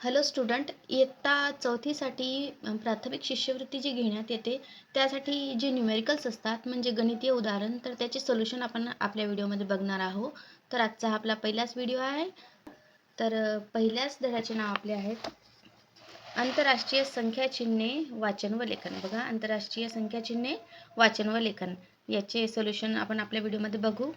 Hello student, इयत्ता चौथीसाठी प्राथमिक शिष्यवृत्ती जी घेण्यात येते त्यासाठी जे न्यूमेरिकल्स असतात म्हणजे गणितीय उदाहरण, तर त्याचे सोल्युशन आपण आपल्या व्हिडिओमध्ये बघणार आहोत. तर आजचा आपला पहिलाच व्हिडिओ आहे. तर पहिल्याच धड्याचे नाव आपले आहेत आंतरराष्ट्रीय संख्या चिन्हे वाचन व लेखन. बघा, आंतरराष्ट्रीय संख्या चिन्हे वाचन व लेखन याचे सोल्युशन आपण आपल्या व्हिडिओमध्ये बघू.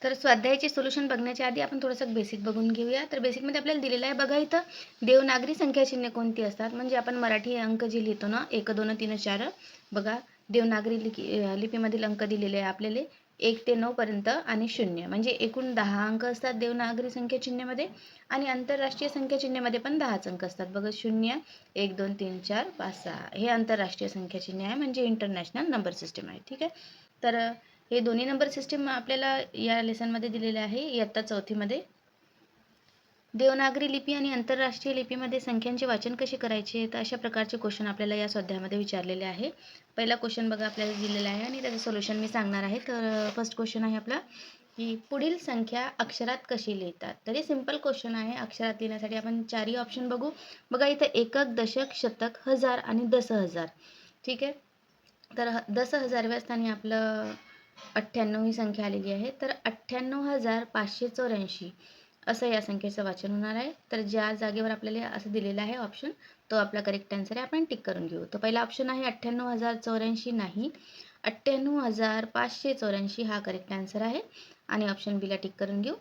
तर स्वाध्यायाचे सोल्युशन बघण्याच्या आधी आपण थोडंसं बेसिक बघून घेऊया. तर बेसिकमध्ये आपल्याला दिलेलं आहे बघा, इथं देवनागरी संख्या चिन्हे कोणती असतात म्हणजे आपण मराठी अंक जे लिहितो ना 1 2 3 4, बघा देवनागरी लिपीमधील अंक दिलेले आहे आपल्याला 1 ते 9 पर्यंत आणि 0 म्हणजे एकूण 10 अंक असतात देवनागरी संख्या चिन्हेमध्ये. आणि आंतरराष्ट्रीय संख्या चिन्हेमध्ये पण 10च अंक असतात बघा, 0 1 2 3 4 5 6 हे आंतरराष्ट्रीय संख्या चिन्हे आहे म्हणजे इंटरनॅशनल नंबर सिस्टीम आहे. ठीक आहे. तर हे दोन्ही नंबर सिस्टीम आपल्याला या लेसनमध्ये दिलेले आहे इयत्ता चौथीमध्ये. देवनागरी लिपी आणि आंतरराष्ट्रीय लिपीमध्ये संख्यांचे वाचन कसे करायचे, तर अशा प्रकारचे क्वेश्चन आपल्याला या स्वाध्यायामध्ये विचारलेले आहे. पहिला क्वेश्चन बघा आपल्याला दिलेला आहे आणि त्याचं सोल्युशन मी सांगणार आहे. तर फर्स्ट क्वेश्चन आहे आपला की पुढील संख्या अक्षरात कशी लिहितात. तर हे सिंपल क्वेश्चन आहे. अक्षरात लिहिण्यासाठी आपण चारही ऑप्शन बघू. बघा इथं एकक, दशक, शतक, हजार आणि दशहजार. ठीक आहे. तर 10,000व्या स्थानी आपलं 98 ही संख्या आलेली आहे. तर 98,584 असं या संख्येचं वाचन होणार आहे. तर ज्या जागेवर आपल्याला असं दिलेलं आहे ऑप्शन, तो आपला करेक्ट आन्सर आहे. आपण टिक करून घेऊ. तर पहिला ऑप्शन आहे 98,084 नाही, 98,584 हा करेक्ट आन्सर आहे आणि ऑप्शन बीला टिक करून घेऊ.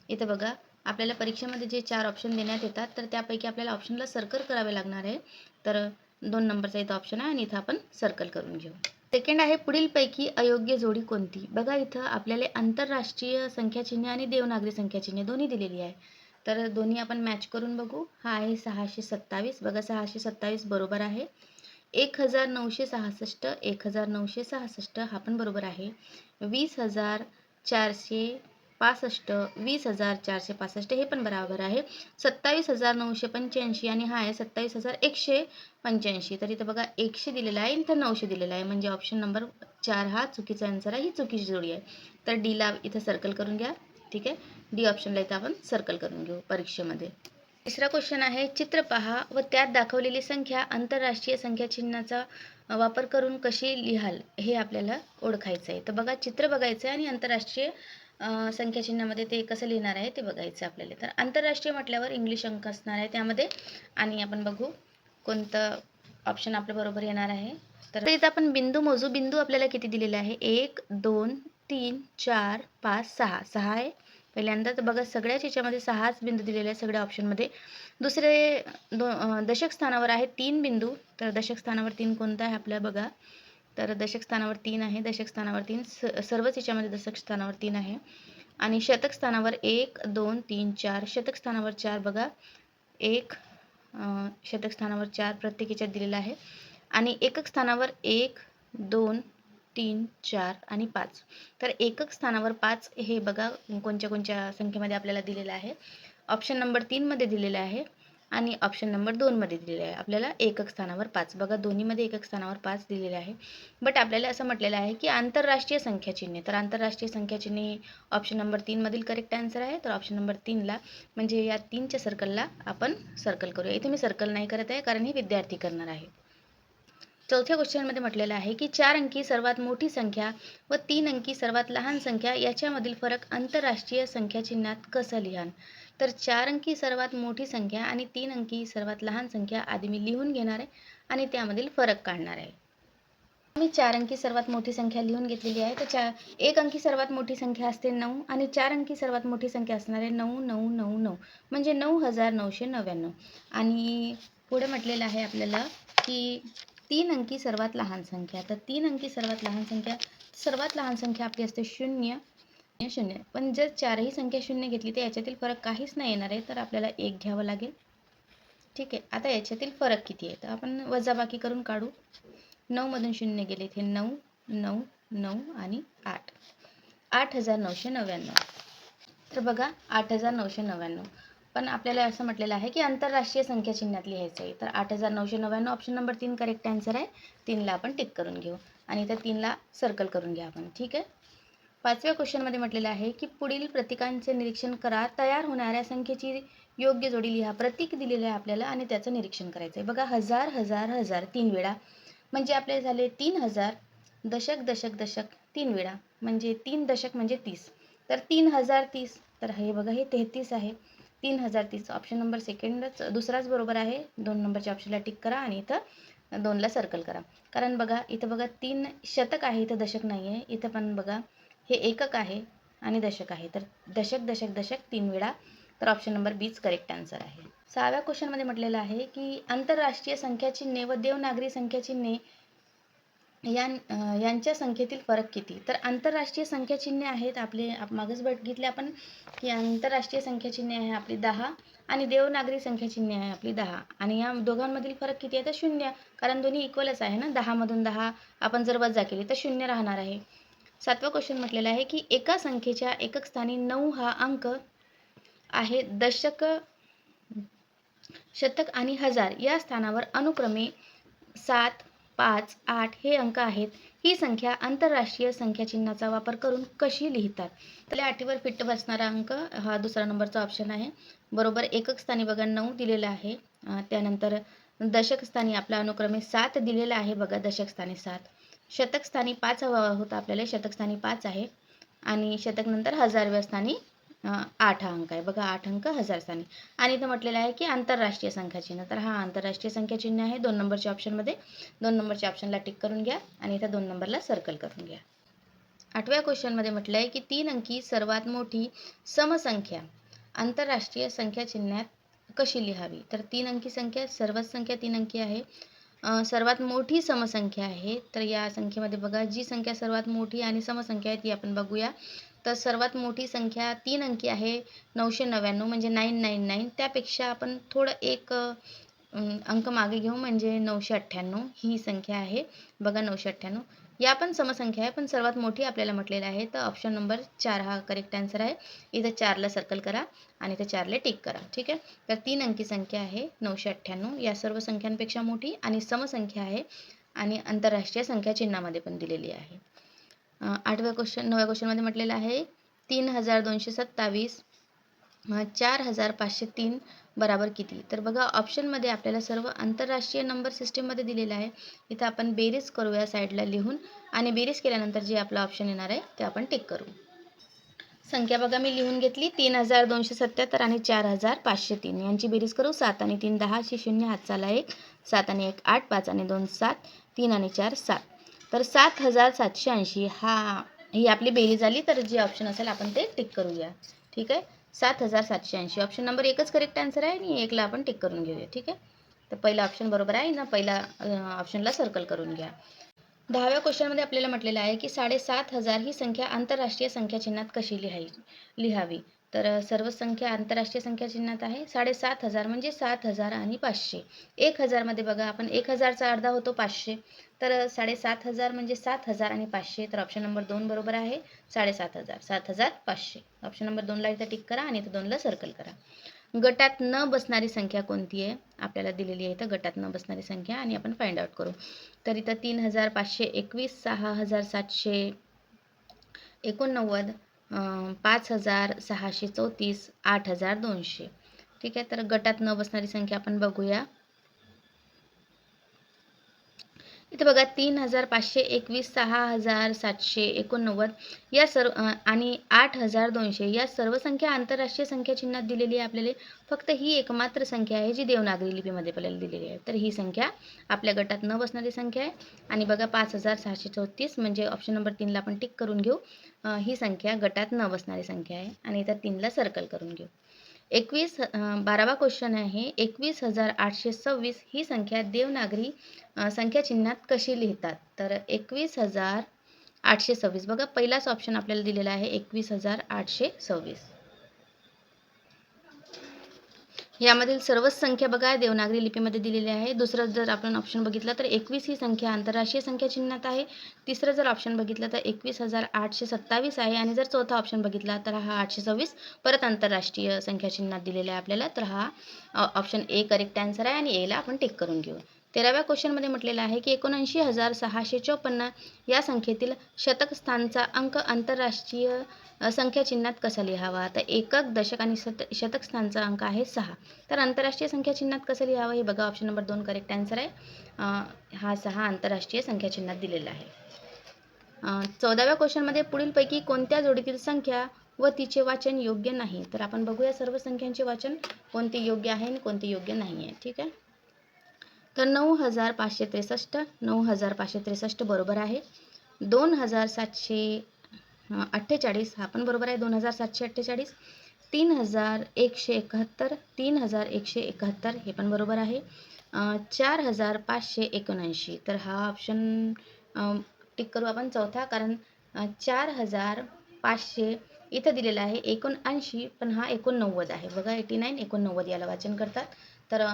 इथं बघा, आपल्याला परीक्षेमध्ये जे 4 ऑप्शन देण्यात येतात तर त्यापैकी आपल्याला ऑप्शनला सर्कल करावे लागणार आहे. तर 2 नंबरचा इथं ऑप्शन आहे आणि इथं आपण सर्कल करून घेऊ. सेकंड आहे पुढीलपैकी अयोग्य जोडी कोणती. बघा इथं आपल्याला आंतरराष्ट्रीय संख्या चिन्हे आणि देवनागरी संख्या चिन्हे दोन्ही दिलेली आहे. तर दोन्ही आपण मॅच करून बघू. हा आहे 627. बघा 627 बरोबर आहे. 1966 1966 हा पण बरोबर आहे. 20,465 20,465 हे पण बरोबर आहे. 27,985 आणि हा आहे 27,185. तर इथं बघा 100 दिलेला आहे, इथं 900 दिलेला आहे म्हणजे ऑप्शन नंबर 4 हा चुकीचा आन्सर आहे. ही चुकीची जोडी आहे. तर डीला इथं सर्कल करून घ्या. ठीक आहे. डी ऑप्शनला इथं आपण सर्कल करून घेऊ परीक्षेमध्ये. तिसरा क्वेश्चन आहे चित्र पहा व त्यात दाखवलेली संख्या आंतरराष्ट्रीय संख्या चिन्हाचा वापर करून कशी लिहाल हे आपल्याला ओळखायचं आहे. तर बघा, चित्र बघायचं आहे आणि आंतरराष्ट्रीय संख्या चिन्हामध्ये ते कसं लिहिणार आहे ते बघायचं आपल्याला. तर आंतरराष्ट्रीय म्हटल्यावर इंग्लिश अंक असणार आहे त्यामध्ये आणि आपण बघू कोणतं ऑप्शन आपल्या बरोबर येणार आहे. तर इथं आपण बिंदू मोजू. बिंदू आपल्याला किती दिलेले आहे, 1 2 3 4 5 6 6 आहे पहिल्यांदा. तर बघा सगळ्याच याच्यामध्ये 6च बिंदू दिलेले आहेत सगळ्या ऑप्शनमध्ये. दुसरे दशक स्थानावर आहे 3 बिंदू. तर दशक स्थानावर 3 कोणता आहे आपल्याला बघा. तर दशक स्थानावर 3 आहे. दशक स्थानावर 3 सर्वच याच्यामध्ये दशक स्थानावर 3 आहे. आणि शतक स्थानावर 1 2 3 4 शतक स्थानावर 4 बघा 1 शतक स्थानावर 4 प्रत्येक याच्यात दिलेला आहे. आणि एकक स्थानावर 1 2 3 4 आणि 5. तर एकक स्थानावर 5 हे बघा कोणत्या कोणत्या संख्येमध्ये आपल्याला दिलेलं आहे. ऑप्शन नंबर 3 मध्ये दिलेलं आहे आणि ऑप्शन नंबर 2 मध्ये दिलेलं आहे आपल्याला एकक स्थानावर 5. बघा दोन्हीमध्ये एकक स्थानावर 5 दिलेले आहे. बट आपल्याला असं म्हटलेलं आहे की आंतरराष्ट्रीय संख्या चिन्हे. तर आंतरराष्ट्रीय संख्या चिन्हे ऑप्शन नंबर 3 मधील करेक्ट आन्सर आहे. तर ऑप्शन नंबर 3ला म्हणजे या 3च्या सर्कलला आपण सर्कल करूया. इथे मी सर्कल नाही करत आहे कारण ही विद्यार्थी करणार आहे. चौथ्या क्वेश्चनमध्ये म्हटलेलं आहे की 4 अंकी सर्वात मोठी संख्या व 3 अंकी सर्वात लहान संख्या याच्यामधील फरक आंतरराष्ट्रीय संख्या चिन्हात कसं लिहाल. तर 4 अंकी सर्वात मोठी संख्या आणि 3 अंकी सर्वात लहान संख्या आधी मी लिहून घेणार आहे आणि त्यामधील फरक काढणार आहे. मी 4 अंकी सर्वात मोठी संख्या लिहून घेतलेली आहे. तर 1 अंकी सर्वात मोठी संख्या असते 9 आणि 4 अंकी सर्वात मोठी संख्या असणार आहे 9999 म्हणजे 9999. आणि पुढे म्हटलेलं आहे आपल्याला की 3 अंकी सर्वात लहान संख्या. तर 3 अंकी सर्वात लहान संख्या आपली असते 0 0. पण जर चारही संख्या 0 घेतली तर याच्यातील फरक काहीच नाही येणार आहे. तर आपल्याला 1 घ्यावं लागेल. ठीक आहे. आता याच्यातील फरक किती आहे तर आपण वजाबाकी करून काढू. 9 मधून 0 गेले इथे 9 9 9 आणि 8 8999. तर बघा 8999. पण आपल्याला असं म्हटलेलं आहे की आंतरराष्ट्रीय संख्या चिन्हात लिहायचं आहे. तर 8999 ऑप्शन नंबर 3 करेक्ट आन्सर आहे. 3ला आपण टिक करून घेऊ आणि त्या 3ला सर्कल करून घ्या आपण. ठीक आहे. 5व्या क्वेश्चनमध्ये म्हटलेलं आहे की पुढील प्रतीकांचे निरीक्षण करा. तयार होणाऱ्या संख्येची योग्य जोडी लिहा. प्रतीक दिलेलं आहे आपल्याला आणि त्याचं निरीक्षण करायचं आहे. बघा, हजार हजार हजार 3 वेळा म्हणजे आपले झाले 3000. दशक दशक दशक 3 वेळा म्हणजे 3 दशक म्हणजे 30. तर 3030. तर हे बघा, हे 33 आहे. 3030 ऑप्शन नंबर सेकंडच दुसराच बरोबर आहे. 2 नंबरच्या ऑप्शनला टिक करा आणि इथं 2ला सर्कल करा. कारण बघा इथं बघा 3 शतक आहे, इथं दशक नाही आहे. इथं पण बघा हे एकक आहे आणि दशक आहे. तर दशक दशक दशक 3 वेळा. तर option number beach correct answer आहे. 6व्या क्वेश्चनमध्ये म्हटलेलं आहे की आंतरराष्ट्रीय संख्या चिन्हे व देवनागरी संख्या चिन्हे यांच्या संख्येतील फरक किती? तर आंतरराष्ट्रीय संख्या चिन्हे आहेत आपले, मागच बघितले आपण की आंतरराष्ट्रीय संख्या चिन्हे आहे आपली 10 आणि देवनागरी संख्या चिन्हे आहे आपली 10. आणि या दोघांमधील फरक किती आहे? तर 0. कारण दोन्ही इक्वलच आहे ना. 10 मधून 10 आपण जर वजा केली तर 0 राहणार आहे. 7वा क्वेश्चन म्हटलेला आहे की एका संख्येच्या एकक स्थानी 9 हा अंक आहे. दशक, शतक आणि हजार या स्थानावर अनुक्रमे 7, 5, 8 हे अंक आहेत. ही संख्या आंतरराष्ट्रीय संख्या चिन्हाचा वापर करून कशी लिहितात? तर 8वर फिट बसणारा अंक हा दुसरा नंबरचा ऑप्शन आहे. बरोबर. एकक स्थानी बघा 9 दिलेला आहे. त्यानंतर दशक स्थानी आपला अनुक्रमे 7 दिलेला आहे. बघा, दशक स्थानी 7. शतक स्थानी 5 हवा होता आपल्याला, शतक स्थानी 5 आहे. आणि शतक नंतर हजारव्या स्थानी 8 हा अंक आहे. बघा, 8 अंक हजार स्थानी. आणि इथं म्हटलेलं आहे की आंतरराष्ट्रीय संख्या चिन्ह. तर हा आंतरराष्ट्रीय संख्या चिन्ह आहे 2 नंबरच्या ऑप्शनमध्ये. 2 नंबरच्या ऑप्शनला टिक करून घ्या आणि इथं 2 नंबरला सर्कल करून घ्या. 8व्या क्वेश्चनमध्ये म्हटलं आहे की 3 अंकी सर्वात मोठी समसंख्या आंतरराष्ट्रीय संख्या चिन्हात कशी लिहावी? तर 3 अंकी संख्या, सर्वच संख्या 3 अंकी आहे. सर्वात मोठी समसंख्या आहे. तर या संख्येमध्ये बघा, जी संख्या सर्वात मोठी आणि समसंख्या आहे ती आपण बघूया. तर सर्वात मोठी संख्या 3 अंकी आहे 999 म्हणजे 999. त्यापेक्षा आपण थोडं एक अंक मागे घेऊ म्हणजे 998 ही संख्या आहे. बघा, 998 या पण समसंख्या आहे, पण सर्वात मोठी आपल्याला म्हटलेलं आहे. तर ऑप्शन नंबर 4 हा करेक्ट आन्सर आहे. इथं 4ला सर्कल करा आणि इथं 4ला टिक करा. ठीक आहे. तर 3 अंकी संख्या आहे 998 या सर्व संख्यांपेक्षा मोठी आणि समसंख्या आहे आणि आंतरराष्ट्रीय संख्या चिन्हामध्ये पण दिलेली आहे. 9व्या क्वेश्चनमध्ये म्हटलेलं आहे 3227 4503 बराबर किती? तर बघा, ऑप्शनमध्ये आपल्याला सर्व आंतरराष्ट्रीय नंबर सिस्टीममध्ये दिलेलं आहे. इथं आपण बेरीज करूया साईडला लिहून आणि बेरीज केल्यानंतर जे आपला ऑप्शन येणार आहे ते आपण टिक करू. संख्या बघा मी लिहून घेतली 3277 आणि 4503 यांची बेरीज करू. 7 आणि 3 10 अशी 0 हातचाला 1, 7 आणि 1 8, 5 आणि 2 7, 3 आणि 4 7. तर 7780 ही आपली बेरीज आली. तर जे ऑप्शन असेल आपण ते टिक करूया. ठीक आहे. 7780 ऑप्शन नंबर 1च करेक्ट आन्सर आहे आणि 1ला आपण टिक करून घेऊया. ठीक आहे. तर पहिला ऑप्शन बरोबर आहे ना, पहिला ऑप्शनला सर्कल करून घ्या. 10व्या क्वेश्चनमध्ये आपल्याला म्हटलेलं आहे की 7500 ही संख्या आंतरराष्ट्रीय संख्या चिन्हात कशी लिहावी? तर सर्व संख्या आंतरराष्ट्रीय संख्या चिन्हात आहे. 7500 म्हणजे 7000 आणि 500. 1000मध्ये बघा, आपण 1000चा अर्धा होतो 500. तर 7500 म्हणजे 7000 आणि 500. तर ऑप्शन नंबर 2 बरोबर आहे. 7500 7500. ऑप्शन नंबर 2ला इथं टिक करा आणि इथं 2ला सर्कल करा. गटात न बसणारी संख्या कोणती आहे? आपल्याला दिलेली आहे इथं गटात न बसणारी संख्या आणि आपण फाइंड आउट करू. तर इथं 3521, 6789, 5634, 8200. ठीक आहे. तर गटात न बसणारी संख्या आपण बघूया. इथे बघा 3521, 6789 या सर्व आणि 8200 या सर्व संख्या आंतरराष्ट्रीय संख्या चिन्हात दिलेली आहे आपल्याला. फक्त ही एकमात्र संख्या आहे जी देवनागरी लिपीमध्ये आपल्याला दिलेली आहे. तर ही संख्या आपल्या गटात न बसणारी संख्या आहे. आणि बघा 5634 म्हणजे ऑप्शन नंबर 3ला आपण टिक करून घेऊ. ही संख्या गटात न बसणारी संख्या आहे आणि इथं 3ला सर्कल करून घेऊ. 12वा क्वेश्चन आहे 21826 ही संख्या देवनागरी संख्या चिन्हात कशी लिहितात? तर 21826 बघा, पहिलाच ऑप्शन आपल्याला दिलेला आहे 21826. यामधील सर्वच संख्या बघा देवनागरी लिपीमध्ये दिलेली आहे. दुसरं जर आपण ऑप्शन बघितलं तर 21 ही संख्या आंतरराष्ट्रीय संख्या चिन्हात आहे. तिसरं जर ऑप्शन बघितलं तर 21827 आहे आणि जर चौथा ऑप्शन बघितला तर हा 826 परत आंतरराष्ट्रीय संख्या चिन्हात दिलेला आहे आपल्याला. तर हा ऑप्शन ए करेक्ट आन्सर आहे आणि एला आपण टिक करून घेऊ. 13व्या क्वेश्चनमध्ये म्हटलेलं आहे की 79654 या संख्येतील शतक स्थानचा अंक आंतरराष्ट्रीय संख्या चिन्हात कसा लिहावा? तर एकक, दशक आणि शतक स्थानचा अंक आहे 6. तर आंतरराष्ट्रीय संख्या चिन्हात कसं लिहावं हे बघा. ऑप्शन नंबर 2 करेक्ट आन्सर आहे. हा 6 आंतरराष्ट्रीय संख्या चिन्हात दिलेला आहे. 14व्या क्वेश्चनमध्ये पुढीलपैकी कोणत्या जोडीतील संख्या व तिचे वाचन योग्य नाही? तर आपण बघूया सर्व संख्यांचे वाचन कोणते योग्य आहे आणि कोणते योग्य नाही आहे. ठीक आहे. तर 9563 9563 बरोबर आहे. 2748 हा पण बरोबर आहे. 2748 3171 3171 हे पण बरोबर आहे. 4579 तर हा ऑप्शन टिक करू आपण चौथा, कारण 4500 इथं दिलेला आहे 79, पण हा 89 आहे बघा. 89 89 याला वाचन करतात. तर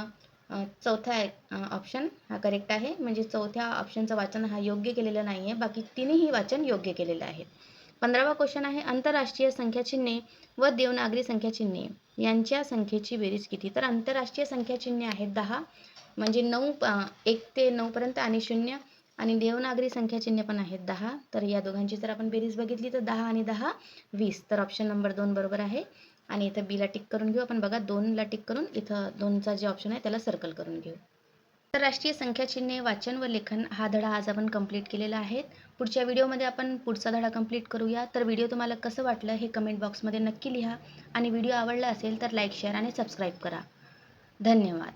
चौथा ऑप्शन हा करेक्ट आहे. म्हणजे चौथ्या ऑप्शनचं वाचन हा योग्य केलेलं नाही आहे. बाकी तिन्ही वाचन योग्य केलेलं आहे. 15वा क्वेश्चन आहे आंतरराष्ट्रीय संख्या चिन्हे व देवनागरी संख्या चिन्हे यांच्या संख्येची बेरीज किती? तर आंतरराष्ट्रीय संख्या चिन्हे आहेत 10, म्हणजे 1 ते 9 पर्यंत आणि 0, आणि देवनागरी संख्या चिन्हे पण आहेत 10. तर या दोघांची जर आपण बेरीज बघितली तर 10 आणि 10 20. तर ऑप्शन नंबर 2 बरोबर आहे. आणि इथं बीला टिक करून घेऊ आपण बघा. 2ला टिक करून इथं 2चा जे ऑप्शन आहे त्याला सर्कल करून घेऊ. आंतरराष्ट्रीय संख्या चिन्हे वाचन व लेखन हा धडा आज आपण कंप्लीट केलेला आहे. पुढच्या व्हिडिओमध्ये आपण पुढचा धडा कंप्लीट करूया. तर व्हिडिओ तुम्हाला कसं वाटलं हे कमेंट बॉक्समध्ये नक्की लिहा, आणि व्हिडिओ आवडला असेल तर लाईक, शेअर आणि सबस्क्राईब करा. धन्यवाद.